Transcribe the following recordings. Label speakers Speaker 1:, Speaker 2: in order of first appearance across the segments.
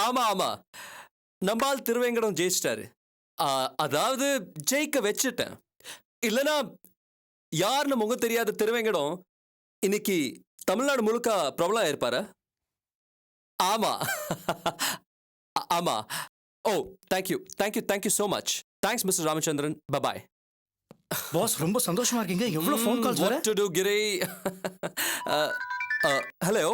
Speaker 1: ஆமா ஆமா, நம்பால் திருவேங்கடம் ஜெயிச்சிட்டாரு. அதாவது ஜெயிக்க வச்சுட்டேன். இல்லனா யாருன்னு முகம் தெரியாத திருவேங்கடம் இன்னைக்கு தமிழ்நாடு முழுக்க பிரபலம் ஆயிருப்பாரு. ஆமா ஆமா. ஓ, thank you so much. Thanks mister Ramachandran. Bye.
Speaker 2: Boss ரொம்ப சந்தோஷமா இருக்கீங்க. எவ்வளவு ஃபோன் கால்ஸ் வர?
Speaker 1: What to do, Giri? Hello.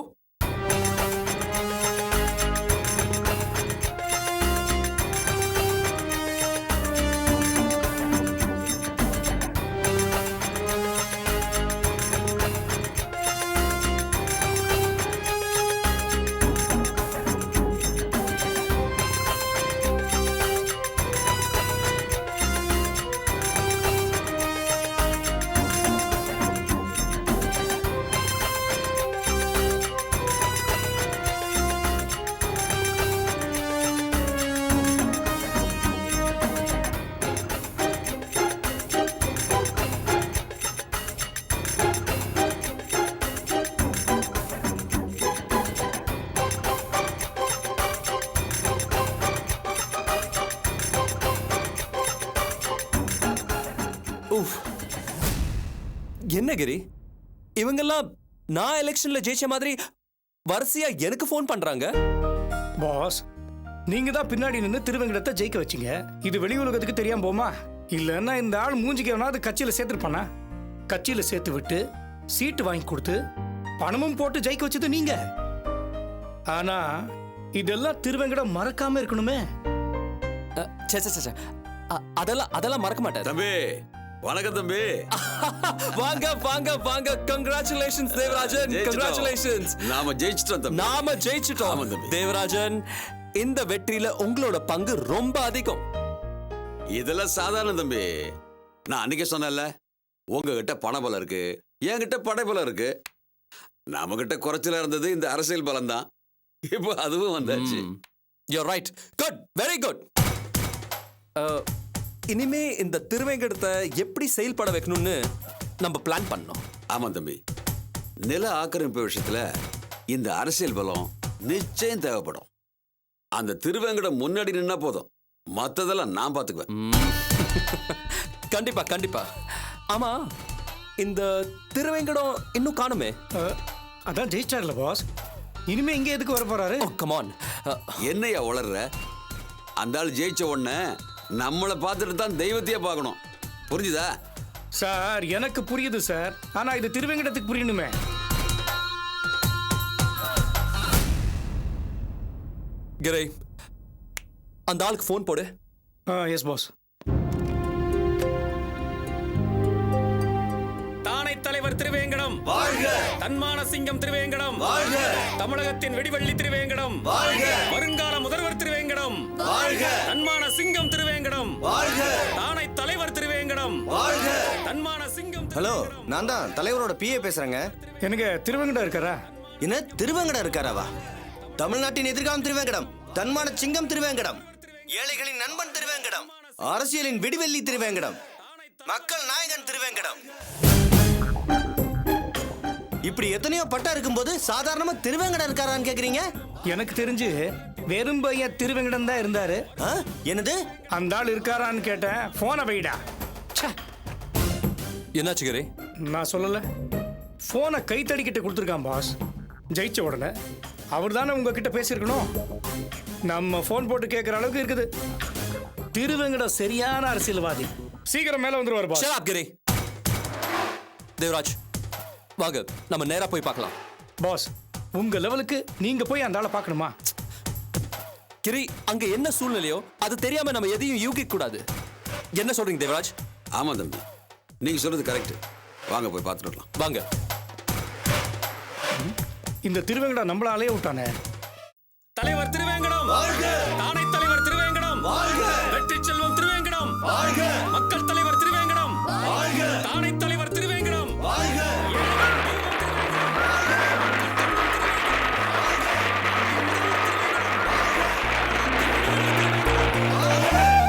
Speaker 1: என்ன கிரி, இவங்கெல்லாம் நான் எலெக்ஷன்ல ஜெயிச்ச மாதிரி வரிசையா எனக்கு ஃபோன் பண்றாங்க.
Speaker 2: பாஸ், நீங்க தான் பின்னாடி நின்று திருவேங்கடத்தை ஜெயிக்க வச்சீங்க. இது வெளி உலகத்துக்கு தெரியாம போமா? இல்லன்னா இந்த ஆள் மூஞ்சிக்கு எவனாவது கட்சியில சேர்த்துருப்பானா? கட்சியில சேர்த்து விட்டு சீட்டு வாங்கி கொடுத்து பணமும் போட்டு ஜெயிக்க வச்சது நீங்க. ஆனா இதெல்லாம் திருவேங்கடம் மறக்காம இருக்கணுமே.
Speaker 1: அதெல்லாம் மறக்க மாட்டேன்
Speaker 3: தம்பி. வணக்கம் தம்பி.
Speaker 1: வாங்க வாங்க வாங்க. Congratulations Devarajan, congratulations.
Speaker 3: நாம ஜெயிச்சிட்டோம்
Speaker 1: தேவராஜன். இந்த வெற்றியில உங்களோட பங்கு ரொம்ப அதிகம்.
Speaker 3: இதெல்லாம் சாதாரண தம்பி. நான் அன்னைக்கு சொன்னேன்ல, உங்ககிட்ட பணபலம் இருக்கு, என்கிட்ட படைபலம் இருக்கு. நம்ம கிட்ட குறைச்சல இருந்தது இந்த அரசியல் பலம் தான். இப்போ அதுவும் வந்தாச்சு.
Speaker 1: You are right. Good, very good. இனிமே இந்த திருவேங்கடத்தை எப்படி செயல்பட வைக்கணும்னு நம்ம பிளான் பண்ணோம்.
Speaker 3: ஆமா தம்பி, நில ஆக்கிரமிப்பு விஷயத்துல இந்த அரசியல் பலம் நிச்சயம் தேவைப்படும். அந்த திருவேங்கடம் முன்னாடி நின்னா போதும், மத்ததெல்லாம் நான் பாத்துக்குவேன்.
Speaker 1: கண்டிப்பா கண்டிப்பா. ஆமா, இந்த திருவேங்கடம் இன்னும் காணுமே.
Speaker 2: அதான் ஜெயிச்சார்ல பாஸ். இனிமே இங்க எதுக்கு வர போறாரு?
Speaker 1: Come on.
Speaker 3: என்னையா உளர்ற? அந்த ஆள் ஜெயிச்ச உடனே நம்மளை பார்த்துட்டு தான் தெய்வத்தையே பார்க்கணும். புரிஞ்சுதா
Speaker 2: சார்? எனக்கு புரியுது சார். ஆனா இது திருவேங்கடத்துக்கு புரியணுமே.
Speaker 1: கிரை, அந்த ஆளுக்கு ஃபோன் போடு.
Speaker 2: Yes boss.
Speaker 4: தானை தலைவர் திருவேங்கடம் வாழ்க! தன்மான சிங்கம் திருவேங்கடம் வாழ்க! தமிழகத்தின் வெடிவள்ளி திருவேங்கடம் வாழ்க! வருங்கால முதல்வர் திருவேங்கடம் வாழ்க! தன்மான சிங்கம் திருவேங்கடம் வாழ்க! தானை தலைவர் திருவேங்கடம் வாழ்க! தன்மான சிங்கம்.
Speaker 5: ஹலோ, நான் தான் தலைவரோட பிஏ பேசுறேங்க.
Speaker 2: எனக்கு திருவேங்கடம் இருக்காரா?
Speaker 5: என்ன திருவேங்கடம் இருக்காராவா? தமிழ்நாட்டின் எதிர்காலம் திருவேங்கடம், தன்மான சிங்கம் திருவேங்கடம், ஏழைகளின் நண்பன் திருவேங்கடம், அரசியலின் விடிவெள்ளி திருவேங்கடம், மக்கள் நாயகன் திருவேங்கடம். இப்படி எத்தனையோ பட்டா இருக்கும்போது சாதாரணமா திருவேங்கடம் இருக்காரான்னு கேக்குறீங்க?
Speaker 2: எனக்கு தெரிஞ்சு வெறும் பையன் திருவேங்கடம் தான் இருந்தாரு.
Speaker 5: என்னது?
Speaker 2: அந்த ஆள் இருக்காரான்னு கேட்டேன். போனை வைடா.
Speaker 1: என்னாச்சு கிரி?
Speaker 2: நான் சொல்லல. போனை கைத்தடிக்கிட்ட கொடுத்துருக்கான் பாஸ். ஜெயிச்ச உடனே அவர் தானே உங்ககிட்ட பேசியிருக்கணும். நம்ம போன் போட்டு கேட்குற அளவுக்கு இருக்குது. திருவேங்கடம் சரியான அரசியல்வாதி. சீக்கிரம் மேல வந்துருவார் பாஸ்.
Speaker 1: Shut up, கிரி. தேவராஜ், வாங்க நம்ம நேரா போய் பார்க்கலாம்.
Speaker 2: பாஸ், உங்க லெவலுக்கு நீங்க போய் அந்த ஆளை பார்க்கணுமா?
Speaker 1: கிரி, அங்க என்ன சூழ்நிலையோ அது தெரியாம நம்ம எதையும் யூகிக்க கூடாது. என்ன சொல்றீங்க தேவராஜ்?
Speaker 3: ஆமா தம்பி, நீங்க சொல்றது கரெக்ட். வாங்க போய் பார்த்துட்டு வரலாம்.
Speaker 1: வாங்க.
Speaker 2: இந்த திருவேங்கடம் நம்மள அலைய விட்டானே.
Speaker 4: தலைவர் திருவேங்கடம் வாழ்க! தானை தலைவர் திருவேங்கடம் வாழ்க! வெற்றி செல்வம் திருவேங்கடம் வாழ்க! மக்கள் தலைவர் திருவேங்கடம் வாழ்க! தானை தலைவர் திருவேங்கடம் வாழ்க!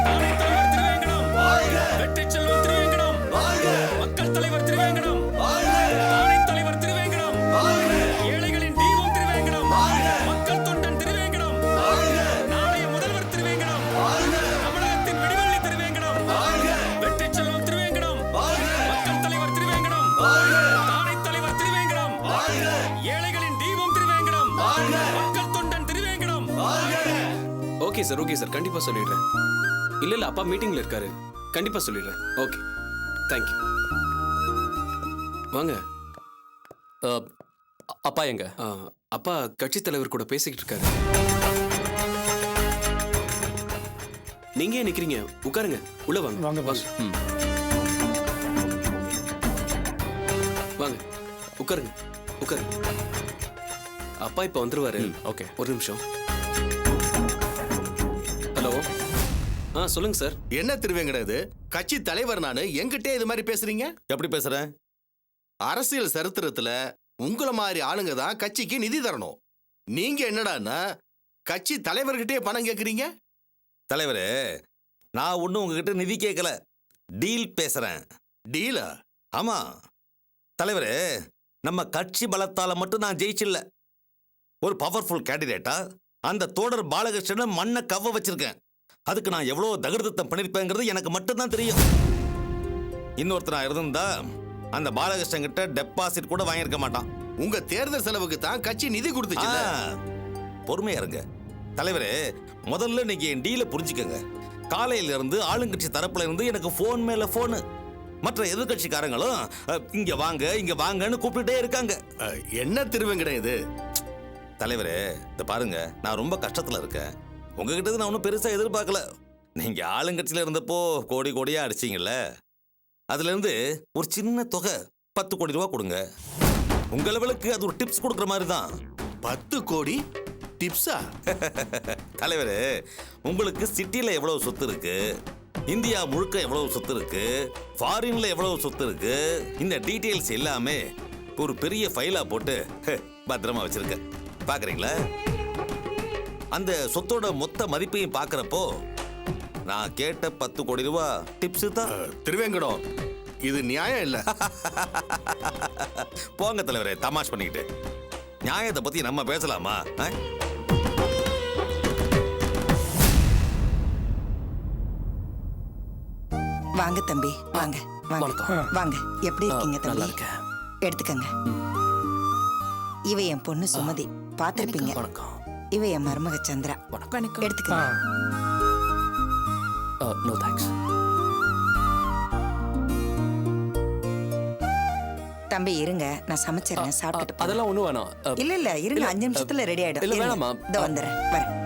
Speaker 4: தானை தலைவர் திருவேங்கடம் வாழ்க! வெற்றி செல்வம் திருவேங்கடம் வாழ்க! மக்கள் தலைவர் திருவேங்கடம் வாழ்க! தானை தலைவர் திருவேங்கடம் வாழ்க! ஏழைகளின் தெய்வம் திருவேங்கடம் வாழ்க! ஓகே சார் கண்டிப்பா சொல்லிடுறேன். இல்ல அப்பா மீட்டிங்ல இருக்காரு, கண்டிப்பா சொல்லிடுறேன். Okay, thank you. வாங்க.
Speaker 1: அப்பா எங்க?
Speaker 4: அப்பா கட்சி தலைவர் கூட பேசிக்கிட்டு இருக்காரு. நீங்க ஏன் நிக்கிறீங்க? உட்காருங்க, உள்ள வாங்க.
Speaker 2: வாங்க பாஸ்.
Speaker 4: வாங்க, உட்காருங்க. அப்பா இப்ப வந்துருவாரு.
Speaker 1: ஓகே.
Speaker 4: ஒரு நிமிஷம். ஹலோ. சொல்லுங்க சார்.
Speaker 6: என்ன திருவேங்கடம் இது? கட்சி தலைவர் நானு, என்கிட்டே இது மாதிரி பேசுறீங்க?
Speaker 5: எப்படி பேசுறேன்?
Speaker 6: அரசியல் சரித்திரத்துல உங்களை மாதிரி ஆளுங்க தான் கட்சிக்கு நிதி தரணும். நீங்க என்னடான்னா கட்சி தலைவர்கிட்டே பணம் கேக்குறீங்க?
Speaker 5: தலைவரே, நான் ஒன்றும் உங்ககிட்ட நிதி கேட்கல, டீல் பேசுறேன்.
Speaker 6: டீலா?
Speaker 5: ஆமா தலைவரே, நம்ம கட்சி பலத்தால மட்டும் நான் ஜெயிச்சில்ல. ஒரு பவர்ஃபுல் கேண்டிடேட்டா அந்த தோடர் பாலகிருஷ்ணனை மண்ணை கவ்வ வச்சிருக்கேன். அதுக்கு நான் எவ்வளவு தகுதித்தம் பண்ணிருப்பேங்கிறது எனக்கு மட்டும்தான் தெரியும். இன்னொருத்தர் இருந்தா அந்த பாலகிருஷ்ணன் கிட்ட டெபாசிட் கூட வாங்கியிருக்க மாட்டான்.
Speaker 6: உங்க தேர்தல் செலவுக்கு தான் கட்சி நிதி கொடுத்துச்சு.
Speaker 5: பொறுமையா இருங்க தலைவரே. முதல்ல நீங்க என் டீல புரிஞ்சுக்கங்க. காலையில இருந்து ஆளுங்கட்சி தரப்புல இருந்து எனக்கு போன் மேல போனு. மற்ற எதிர்கட்சிக்காரங்களும் இங்க வாங்கன்னு கூப்பிட்டுட்டே இருக்காங்க.
Speaker 6: என்ன திருவேங்கடம் இது?
Speaker 5: தலைவரே, இத பாருங்க, நான் ரொம்ப கஷ்டத்துல இருக்கேன். உங்ககிட்ட நான் ஒன்றும் பெருசா எதிர்பார்க்கல. நீங்க ஆளுங்கட்சியில இருந்தப்போ கோடி கோடியா அடிச்சீங்கல்ல, அதுல இருந்து ஒரு சின்ன தொகை 10 கோடி ரூபா கொடுங்க. உங்க லெவலுக்கு அது ஒரு டிப்ஸ் கொடுக்குற மாதிரி தான்.
Speaker 6: 10 கோடி டிப்ஸா?
Speaker 5: தலைவரே, உங்களுக்கு சிட்டில எவ்வளவு சொத்து இருக்கு, இந்தியா முழுக்க எவ்வளவு சொத்து இருக்கு, ஃபாரின்ல எவ்வளவு சொத்து இருக்கு, இந்த டீடைல்ஸ் எல்லாமே ஒரு பெரிய ஃபைலா போட்டு பத்திரமா வச்சிருக்க. பாக்குறீங்களா? அந்த சொத்தோட மொத்த மதிப்பையும் பாக்குறப்போ நான் கேட்ட 10 கோடி ரூபா டிப்ஸ் தான்.
Speaker 6: திருவேங்கடம், இது நியாயம் இல்ல.
Speaker 5: போங்க தலைவரே, தமாஷ் பண்ணிக்கிட்டு. நியாயத்தை பத்தி நம்ம பேசலாமா?
Speaker 7: வாங்க தம்பி, வாங்க வாங்க. எப்படி இருக்கீங்க
Speaker 1: நல்லா
Speaker 7: தம்பி?
Speaker 1: இருக்கேன்.
Speaker 7: எடுத்துக்கங்க. இவ என் பொண்ணு சுமதி, பாத்திருப்பீங்க.
Speaker 1: வணக்கம்.
Speaker 7: இவ என் மருமக சந்திரா.
Speaker 8: வணக்கம்.
Speaker 7: எடுத்துக்கங்க.
Speaker 1: No thanks.
Speaker 7: தம்பி இருங்க, நான் சமைச்சிடுறேன், சாப்பிட்டுட்டு போங்க.
Speaker 1: அதெல்லாம் ஒண்ணு வேணாம்.
Speaker 7: இல்ல இருங்க, 5 நிமிஷத்துல ரெடி ஆயிடும்.
Speaker 1: இல்ல, வேணாம்மா.
Speaker 7: இதோ வந்துடுறேன், வரேன்.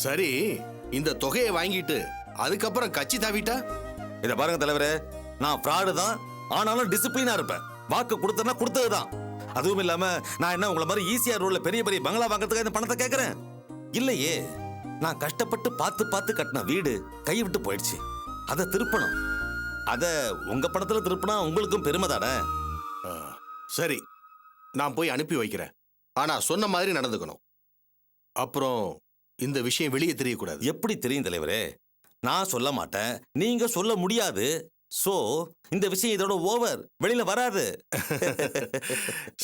Speaker 6: சரி, இந்த தொகையை வாங்கிட்டு அதுக்கப்புறம் கட்சி தாவிட்டா?
Speaker 5: இத பாருங்க தலைவரே, நான் ஃப்ராடு தான், ஆனாலும் டிசிப்ளினா இருப்பேன். வாக்கு கொடுத்தனா கொடுத்ததுதான். அதுவும் இல்லாம நான் என்ன உங்களை மாதிரி ஈஸியா ரோட்ல பெரிய பெரிய பங்களா வாங்குறதுக்கு இந்த பணத்தை கேட்கறேன்? இல்லையே. நான் கஷ்டப்பட்டு பார்த்து கட்டின வீடு கை விட்டு போயிடுச்சு. அதை திருப்பணும். அத உங்க பணத்துல திருப்பினா உங்களுக்கும் பெருமை தானே.
Speaker 6: சரி, நான் போய் அனுப்பி வைக்கிறேன். ஆனா சொன்ன மாதிரி நடந்துக்கணும். அப்புறம் இந்த விஷயம் வெளியே தெரியக்கூடாது.
Speaker 5: எப்படி தெரியும் தலைவரே? நான் சொல்ல மாட்டேன், நீங்க சொல்ல முடியாது. சோ இந்த விஷயம் இதோட ஓவர், வெளியில வராது.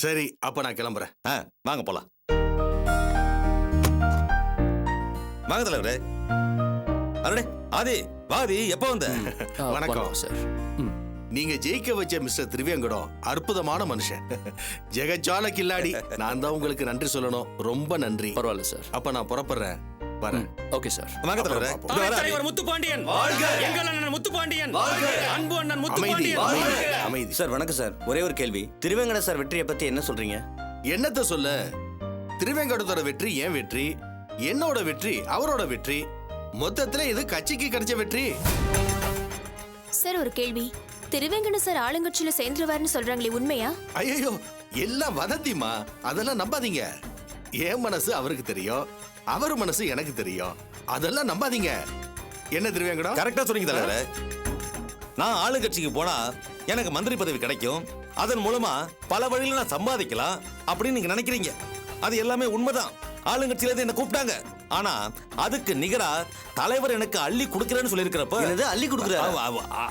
Speaker 6: சரி, அப்ப நான் கிளம்புறேன்.
Speaker 5: வாங்க போலாம். வாங்க தலைவரே. அரடே ஆதி, வாதி, எப்ப வந்த?
Speaker 6: வணக்கம்
Speaker 1: சார்.
Speaker 6: நீங்க ஜெயிக்க வச்ச மிஸ்டர் திருவேங்கடம் அற்புதமான மனுஷன். ஜெகஜால கில்லாடி. நான் தான் உங்களுக்கு நன்றி சொல்லணும். ரொம்ப நன்றி.
Speaker 1: பரவாயில்ல சார்.
Speaker 6: அப்ப நான் புறப்படுறேன். வரேன்.
Speaker 1: Okay sir.
Speaker 5: வாங்க தலைவரே.
Speaker 4: தலைவர் முத்துப்பாண்டியன் வாழ்க. எங்கள் அண்ணன் முத்துப்பாண்டியன் வாழ்க. அன்பு அண்ணன்
Speaker 6: அமைதி,
Speaker 4: முத்துப்பாண்டியன்
Speaker 6: அமைதி,
Speaker 4: வாழ்க.
Speaker 6: அமைதி.
Speaker 5: சார் வணக்கம் சார். ஒரே ஒரு கேள்வி, திருவேங்கட சார் வெற்றியை பத்தி என்ன சொல்றீங்க?
Speaker 6: என்னத்த சொல்ல? திருவேங்கடத்தோட வெற்றி என் வெற்றி, என்னோட வெற்றி அவரோட வெற்றி. மொத்தத்துல இது கட்சிக்கு கிடைச்ச வெற்றி.
Speaker 8: சார் ஒரு கேள்வி, திருவேங்கட சார் ஆளுங்கட்சியில சேர்ந்துருவாருன்னு சொல்றாங்களே, உண்மையா?
Speaker 6: ஐயோ, எல்லாம் வதந்திமா, அதெல்லாம் நம்பாதீங்க. என் மனசு அவருக்கு தெரியும், அவர் மனசு எனக்கு தெரியும். அதெல்லாம் நம்பாதீங்க. என்ன திருவேங்கடம்?
Speaker 5: கரெக்டா சொன்னீங்க தலைவரே. நான் ஆளுங்கட்சிக்கு போனா எனக்கு மந்திரி பதவி கிடைக்கும், அதன் மூலமா பல வழியில நான் சம்பாதிக்கலாம் அப்படின்னு நீங்க நினைக்கிறீங்க. அது எல்லாமே உண்மைதான். ஆளுங்கட்சியில இருந்து என்ன கூப்பிட்டாங்க. ஆனா அதுக்கு நிகரா தலைவர் எனக்கு அள்ளி கொடுக்கிறேன்னு சொல்லியிருக்கிறப்போ, அள்ளி கொடுக்குற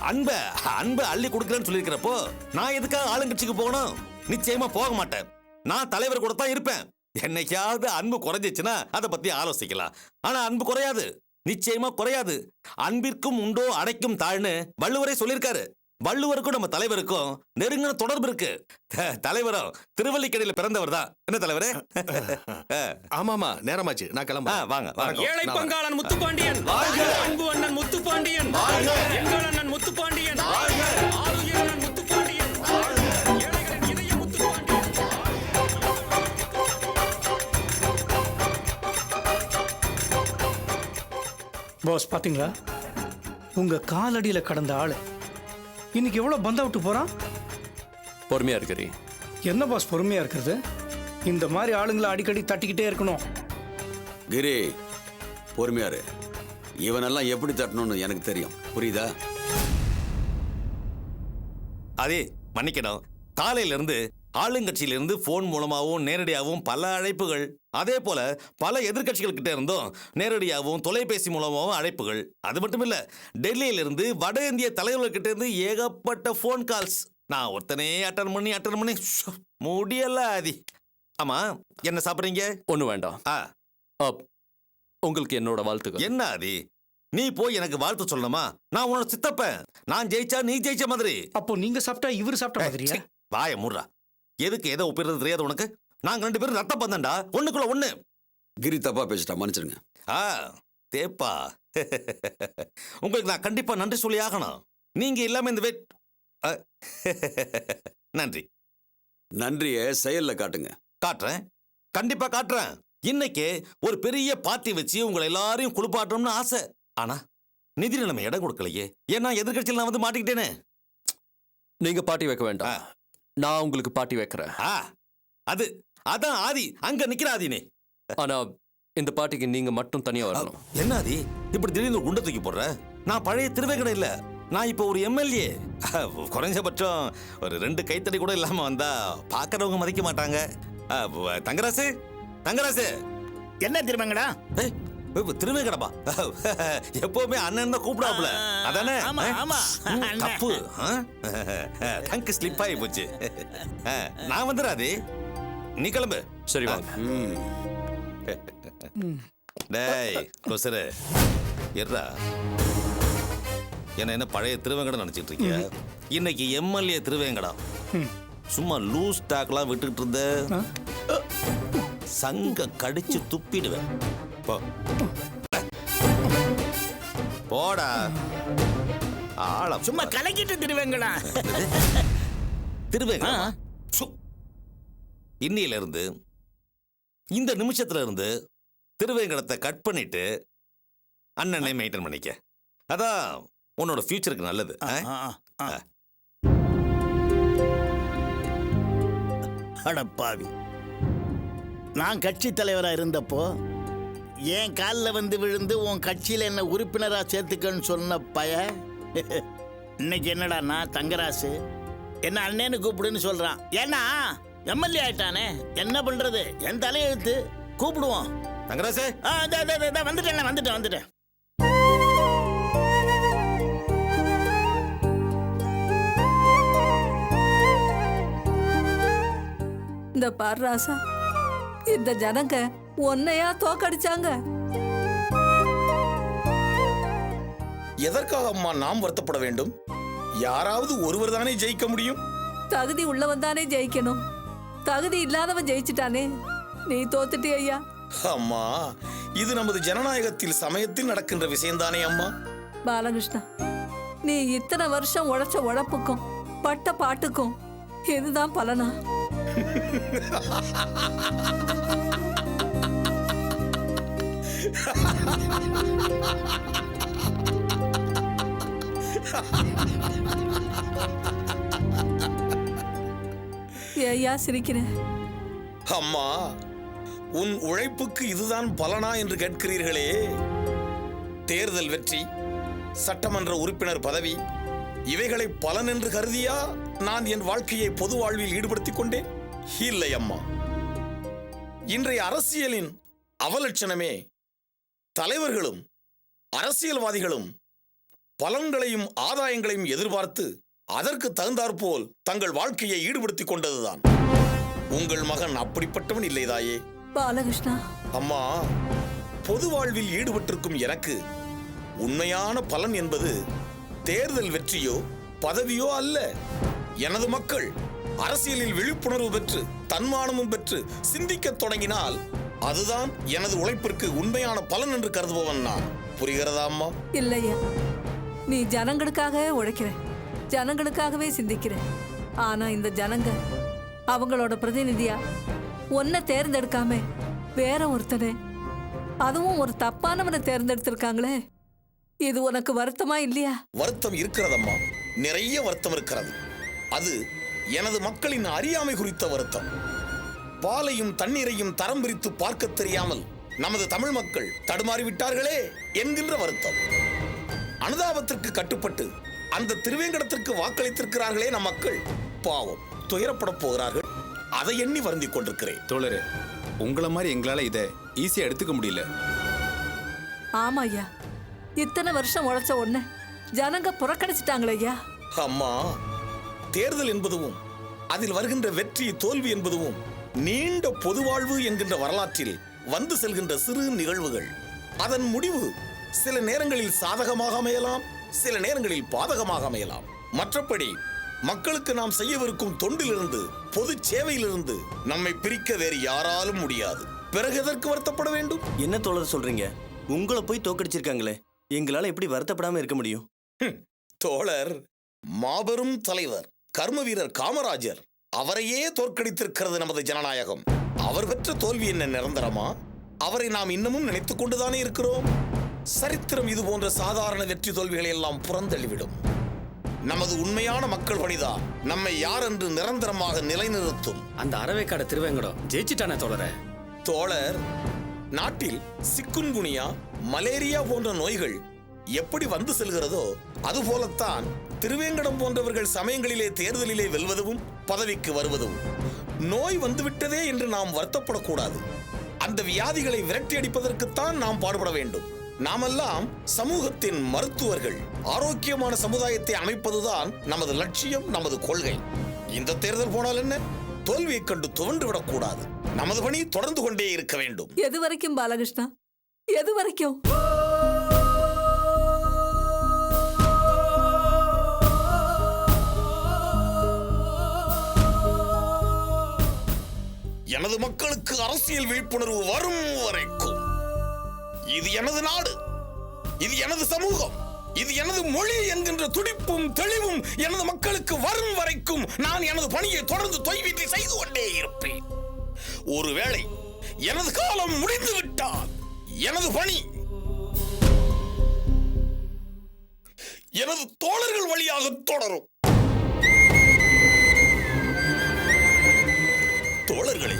Speaker 5: அன்பை அள்ளி கொடுக்கிறேன்னு சொல்லியிருக்கிறப்போ நான் எதுக்காக ஆளுங்கட்சிக்கு போகணும்? நிச்சயமா போக மாட்டேன். நான் தலைவர் கூட தான் இருப்பேன். என்னைக்காவது அன்பு குறைஞ்சிச்சுன்னா அதை பத்தி ஆலோசிக்கலாம். ஆனா அன்பு குறையாது, நிச்சயமா குறையாது. அன்பிற்கும் உண்டோ அடைக்கும் தாழ்னு வள்ளுவரே சொல்லியிருக்காரு.
Speaker 9: வள்ளுவருக்கும் நம்ம தலைவருக்கும் நெருங்கின தொடர்பு இருக்கு. தலைவரும் திருவல்லிக்கேணியில பிறந்தவர் தான். என்ன தலைவரே?
Speaker 6: ஆமாமா, நேரமாச்சு, நான் கிளம்புறேன்.
Speaker 9: வாங்க.
Speaker 4: ஏழை பங்காளன் முத்துப்பாண்டியன், அன்பு அண்ணன் முத்துப்பாண்டியன், எங்கள் அண்ணன் முத்துப்பாண்டியன், ஆளுயிர் அண்ணன் முத்துப்பாண்டியன், ஏழைகளின் இதய முத்துப்பாண்டியன்.
Speaker 2: பாஸ் பாத்தீங்களா, உங்க காலடியில கடந்த ஆளு இன்னைக்கு எவ்வளவு பந்தா விட்டு போறான்.
Speaker 1: பொறுமையா இருக்கிறீ.
Speaker 2: என்ன பாஸ் பொறுமையா இருக்கிறது? இந்த மாதிரி ஆளுங்களை அடிக்கடி தட்டிக்கிட்டே இருக்கணும்.
Speaker 3: கிரி, பொறுமையாரு. இவனெல்லாம் எப்படி தட்டணும்னு எனக்கு தெரியும், புரியுதா?
Speaker 9: அதே மன்னிக்கணும், காலையில இருந்து ஆளுங்கட்சியில இருந்து போன் மூலமாகவும் நேரடியாகவும் பல அழைப்புகள், அதே போல பல எதிர்கட்சிகள் கிட்ட இருந்தும் நேரடியாகவும் தொலைபேசி மூலமாகவும் அழைப்புகள். அது மட்டும் இல்ல, டெல்லியில இருந்து வட இந்திய தலைவர்கள் கிட்ட இருந்து ஏகப்பட்ட போன் கால்ஸ். நான் ஒருத்தனே அட்டன் பண்ணி முடியல. ஆதி, ஆமா, என்ன சாப்பிடுறீங்க?
Speaker 1: ஒண்ணு வேண்டாம். உங்களுக்கு என்னோட வாழ்த்துக்கள்.
Speaker 9: என்ன ஆதி, நீ போய் எனக்கு வாழ்த்து சொல்லணுமா? நான் உன்னோட சித்தப்பன். நான் ஜெயிச்சா நீ ஜெயிச்ச மாதிரி.
Speaker 2: அப்போ நீங்க சாப்பிட்டா இவரு சாப்பிட்ட மாதிரியா?
Speaker 9: வாய மூடுறா. எதுக்கு எதை ஒப்பிடுறது தெரியாது உனக்கு? நாங்க 2 பேரும் ரத்த பந்தண்டா, ஒண்ணுக்குள்ள ஒண்ணு.
Speaker 3: கிரி தப்பா பேசிட்டா, மன்னிச்சிருங்க.
Speaker 9: தேப்பா. உங்களுக்கு நான் கண்டிப்பா நன்றி சொல்லி ஆகணும். நீங்க இல்லாம இந்த நன்றி.
Speaker 3: நன்றியை செயல்ல காட்டுங்க.
Speaker 9: காட்டுறேன், கண்டிப்பா காட்டுறேன். இன்னைக்கு ஒரு பெரிய பார்ட்டி வச்சு உங்களை எல்லாரையும் குளிப்பாட்டணும்னு ஆசை. ஆனா நிதி நிலைமை இடம் கொடுக்கலையே. ஏன்னா எதிர்கட்சியில் நான் வந்து மாட்டிக்கிட்டேனே.
Speaker 1: நீங்க பாட்டி வைக்க வேண்டாம், நான் உங்களுக்கு பாட்டி வைக்கிறேன்.
Speaker 9: அதான் ஆதி அங்க நிக்கிற ஆதினே.
Speaker 1: ஆனா இந்த பாட்டிக்கு நீங்க மட்டும் தனியா வரணும்.
Speaker 9: என்ன ஆதி இப்படி திடீர்னு குண்டை தூக்கி போடுற? நான் பழைய திருவேங்கடம் இல்ல, நான் இப்போ ஒரு எம்எல்ஏ. குறைஞ்சபட்சம் ஒரு 2 கைத்தடி கூட இல்லாம வந்தா பாக்குறவங்க மதிக்க மாட்டாங்க. தங்கராசு,
Speaker 10: என்ன திருவேங்கடா?
Speaker 9: திருவேங்கடப்பா எப்பவுமே அண்ணன் தான் கூப்பிடாப்புல, அதானே? தப்பு, டங்க் ஸ்லிப் ஆகி போச்சு. நான் வந்துடாதே, நீ கிளம்பு.
Speaker 1: சரி வாங்க.
Speaker 9: டேய் கொசரு, எர்ரா, என்ன பழைய திருவேங்கடம் நினைச்சிட்டு இருக்கியா? இன்னைக்கு எம்எல்ஏ திருவேங்கடம். சும்மா லூஸ் டாக்லாம் விட்டுக்கிட்டு இருந்த சங்க கடிச்சு துப்பிடுவேன். போடா ஆள.
Speaker 10: சும்மா கலக்கிட்டு திருவேங்கடா.
Speaker 9: திருவேங்கடம் இன்னில இருந்து, இந்த நிமிஷத்துல இருந்து திருவேங்கடத்தை கட் பண்ணிட்டு அண்ணனை மெயின்டைன் பண்ணிக்க. அதான் உன்னோட ஃபியூச்சருக்கு நல்லது.
Speaker 10: அடப்பாவி, நான் கட்சி தலைவரா இருந்தப்போ என் காலில் வந்து விழுந்து உன் கட்சியில் என்ன உறுப்பினரா சேர்த்துக்கன்னு சொன்ன பய இன்னைக்கு என்னடா நான் தங்கராசு என்ன அண்ணேன்னு கூப்பிடுன்னு சொல்றான். ஏன்னா எம்எல்ஏ ஆயிட்டானே, என்ன பண்றது? என் தலையெழுத்து, கூப்பிடுவோம்.
Speaker 9: தங்கராசு,
Speaker 10: வந்துட்டேன்.
Speaker 11: இந்த பார் ராசா, இந்த ஜனங்க உன்னையா தோக்கடிச்சாங்க.
Speaker 10: எதற்காக அம்மா நாம் வருத்தப்பட வேண்டும்? யாராவது ஒருவர் தானே ஜெயிக்க முடியும்.
Speaker 11: தகுதி உள்ளவன் தானே ஜெயிக்கணும். தகுதி இல்லாதவன் ஜெயிச்சிட்டானே, நீ தோத்துட்டே ஐயா.
Speaker 10: அம்மா, இது நமது ஜனநாயகத்தில் சமயத்தில் நடக்கின்ற விஷயம்தானே அம்மா.
Speaker 11: பாலகிருஷ்ணா, நீ இத்தனை வருஷம் உழைச்ச உழைப்புக்கும் பட்ட பாட்டுக்கும் இதுதான் பலனா? ஏயா சிரிக்கிறேன்?
Speaker 10: அம்மா, உன் உழைப்புக்கு இதுதான் பலனா என்று கேட்கிறீர்களே. தேர்தல் வெற்றி, சட்டமன்ற உறுப்பினர் பதவி, இவைகளை பலன் என்று கருதியா நான் என் வாழ்க்கையை பொது வாழ்வில் ஈடுபடுத்திக் கொண்டேன்? இல்லை அம்மா. இன்றைய அரசியலின் அவலட்சணமே தலைவர்களும் அரசியல்வாதிகளும் பலன்களையும் ஆதாயங்களையும் எதிர்பார்த்து அதற்கு தகுந்தாற்போல் தங்கள் வாழ்க்கையை ஈடுபடுத்திக் கொண்டதுதான். உங்கள் மகன் அப்படிப்பட்டவன் இல்லைதாயே.
Speaker 11: பாலகிருஷ்ணா,
Speaker 10: அம்மா, பொது வாழ்வில் ஈடுபட்டிருக்கும் எனக்கு உண்மையான பலன் என்பது தேர்தல் வெற்றியோ
Speaker 12: பதவியோ அல்ல. எனது மக்கள் அரசியலில் விழிப்புணர்வு பெற்று தன்மானமும் பெற்று சிந்திக்க தொடங்கினால் அதுதான் எனது உழைப்பிற்கு உண்மையான பலன் என்று கருதுபவன் நான். புரிகிறதா அம்மா?
Speaker 11: இல்லையா, நீ ஜனங்களுக்காக உழைக்கிற, ஜனங்களுக்காகவே சிந்திக்கிற. ஆனா இந்த ஜனங்க அவங்களோட பிரதிநிதியா ஒன்ன தேர்ந்தெடுக்காம வேற ஒருத்தனை, அதுவும் ஒரு தப்பானவனை தேர்ந்தெடுத்திருக்காங்களே. இது உனக்கு வருத்தமா இல்லையா?
Speaker 12: வருத்தம் இருக்கிறதம்மா, நிறைய வருத்தம் இருக்கிறது. அது எனது மக்களின் அறியாமை குறித்த வருத்தம். பாலையும் தண்ணீரையும் தரம் பிரித்து பார்க்க தெரியாமல் நமது தமிழ் மக்கள் தடுமாறிவிட்டார்களே என்கின்ற வருத்தம். அனுதாபத்திற்கு கட்டுப்பட்டு அந்த திருவேங்கடத்திற்கு வாக்களித்திருக்கிறார்களே நம் மக்கள், பாவம் துயரப்பட போகிறார்கள். அதை எண்ணி வருந்திக் கொண்டிருக்கிறேன்.
Speaker 13: தோழரே, உங்களை மாதிரி எங்களால இதை ஈஸியா எடுத்துக்க முடியல.
Speaker 11: ஆமா ஐயா, இத்தனை வருஷம் உழைச்ச ஒண்ணு ஜனங்க புறக்கணிச்சிட்டாங்களே ஐயா.
Speaker 12: அம்மா, தேர்தல் என்பதும் அதில் வருகின்ற வெற்றி தோல்வி என்பதும் நீண்ட பொதுவாழ்வு என்கின்ற வரலாற்றில் வந்து செல்கின்ற சிறு நிகழ்வுகள். அதன் முடிவு சில நேரங்களில் சாதகமாக அமையலாம், சில நேரங்களில் பாதகமாக அமையலாம். மற்றபடி மக்களுக்கு நாம் செய்யவிருக்கும் தொண்டிலிருந்து, பொது சேவையிலிருந்து நம்மை பிரிக்க வேறு யாராலும் முடியாது. பிறகு எதற்கு வருத்தப்பட வேண்டும்?
Speaker 5: என்ன தோழர் சொல்றீங்க? உங்களை போய் தோக்கடிச்சிருக்காங்களே, எங்களால எப்படி வருத்தப்படாம இருக்க முடியும்?
Speaker 12: தோழர், மாபெரும் தலைவர் கர்ம வீரர் காமராஜர், அவரையே தோற்கடித்திருக்கிறது நமது ஜனநாயகம். அவர் பெற்ற தோல்வி என்ன நிரந்தரமா? அவரை நாம் இன்னமும் நினைத்துக் கொண்டுதானே இருக்கிறோம். சரித்திரம் இது போன்ற சாதாரண வெற்றி தோல்விகளை எல்லாம் புறந்தள்ளிவிடும். நமது உண்மையான மக்கள் பணிதான் நம்மை யார் என்று நிரந்தரமாக நிலைநிறுத்தும்.
Speaker 4: அந்த அறவேக்காடு திருவேங்கடம் ஜெயிச்சிட்டானே தோழரே.
Speaker 12: தோழர், நாட்டில் சிக்குன்குனியா, மலேரியா போன்ற நோய்கள் எப்படி வந்து செல்கிறதோ அதுபோலத்தான் திருவேங்கடம் போன்றவர்கள் சமயங்களிலே தேர்தலிலே வெல்வதும் பதவிக்கு வருவதும். நோய் வந்துவிட்டதே என்று நாம் வருத்தப்படக்கூடாது. அந்த வியாதிகளை விரட்டி அடிப்பதற்குத்தான் நாம் பாடுபட வேண்டும். நாமெல்லாம் சமூகத்தின் மருத்துவர்கள். ஆரோக்கியமான சமுதாயத்தை அமைப்பதுதான் நமது லட்சியம், நமது கொள்கை. இந்த தேர்தல் போனால் என்ன, தோல்வியை கண்டு துவண்டு விடக்கூடாது. நமது பணி தொடர்ந்து கொண்டே இருக்க வேண்டும்.
Speaker 11: எது வரைக்கும் பாலகிருஷ்ணா, எது வரைக்கும்?
Speaker 12: எனது மக்களுக்கு அரசியல் விழிப்புணர்வு வரும் வரைக்கும், இது எனது நாடு, இது எனது சமூகம், இது எனது மொழி என்கின்ற துடிப்பும் தெளிவும் எனது மக்களுக்கு வரும் வரைக்கும் நான் எனது பணியை தொடர்ந்து தொய்வின்றி செய்து கொண்டே இருப்பேன். ஒருவேளை எனது காலம் முடிந்து விட்டால் எனது பணி எனது தோழர்கள் வழியாக தொடரும். தோழர்களே,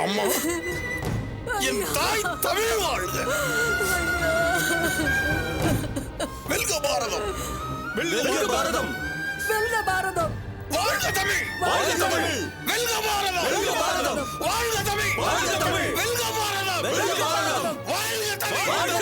Speaker 12: அம்மா, என் தாய் தமிழ் வாழ்க. வெல்க பாரதம், வெல்க பாரதம்,
Speaker 11: வெல்க பாரதம்,
Speaker 12: வாழ்க தமிழ், வாழ்க தமிழ், வெல்க பாரதம், வெல்க பாரதம், வாழ்க தமிழ், வாழ்க தமிழ், வெல்க பாரதம், வெல்க பாரதம், வாழ்க தமிழ்.